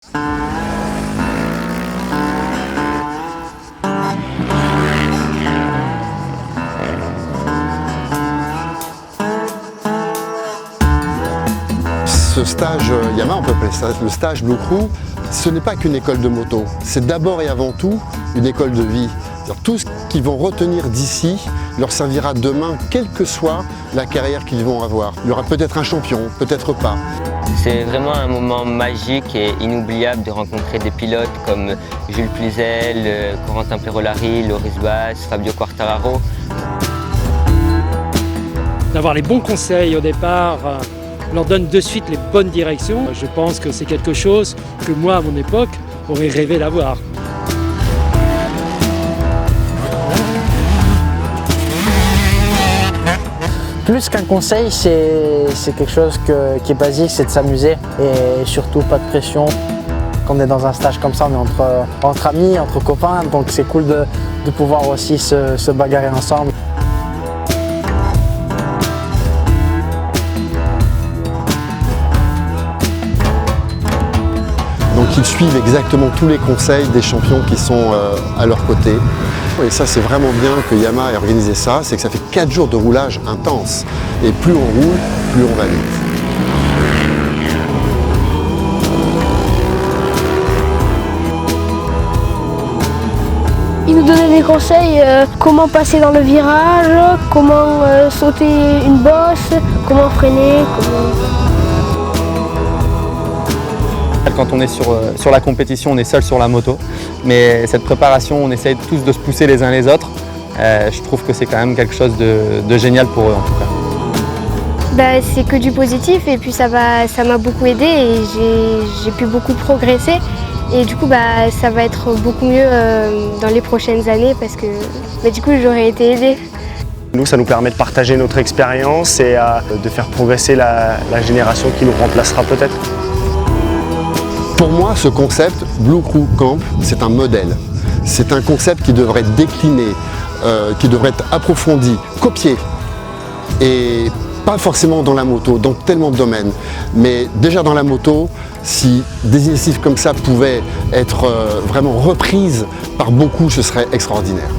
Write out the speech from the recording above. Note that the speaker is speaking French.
Ce stage Yamaha, on peut appeler ça le stage Blue Crew, ce n'est pas qu'une école de moto, c'est d'abord et avant tout une école de vie. Tout ce qu'ils vont retenir d'ici leur servira demain, quelle que soit la carrière qu'ils vont avoir. Il y aura peut-être un champion, peut-être pas. C'est vraiment un moment magique et inoubliable de rencontrer des pilotes comme Jules Cluzel, Corentin Perolari, Loris Basse, Fabio Quartararo. D'avoir les bons conseils au départ, leur donne de suite les bonnes directions. Je pense que c'est quelque chose que moi, à mon époque, aurais rêvé d'avoir. Plus qu'un conseil, c'est quelque chose qui est basique, c'est de s'amuser et surtout pas de pression. Quand on est dans un stage comme ça, on est entre amis, entre copains, donc c'est cool de pouvoir aussi se bagarrer ensemble. Donc ils suivent exactement tous les conseils des champions qui sont à leur côté. Et ça, c'est vraiment bien que Yamaha ait organisé ça, c'est que ça fait 4 jours de roulage intense. Et plus on roule, plus on va vite. Il nous donnait des conseils, comment passer dans le virage, comment sauter une bosse, comment freiner. Quand on est sur la compétition, on est seul sur la moto, mais cette préparation, on essaye tous de se pousser les uns les autres. Je trouve que c'est quand même quelque chose de génial pour eux en tout cas. C'est que du positif et puis ça m'a beaucoup aidé et j'ai pu beaucoup progresser. Et du coup, ça va être beaucoup mieux dans les prochaines années parce que du coup, j'aurais été aidée. Nous, ça nous permet de partager notre expérience et de faire progresser la génération qui nous remplacera peut-être. Pour moi, ce concept, Blue Crew Camp, c'est un modèle. C'est un concept qui devrait être décliné, qui devrait être approfondi, copié. Et pas forcément dans la moto, dans tellement de domaines. Mais déjà dans la moto, si des initiatives comme ça pouvaient être vraiment reprises par beaucoup, ce serait extraordinaire.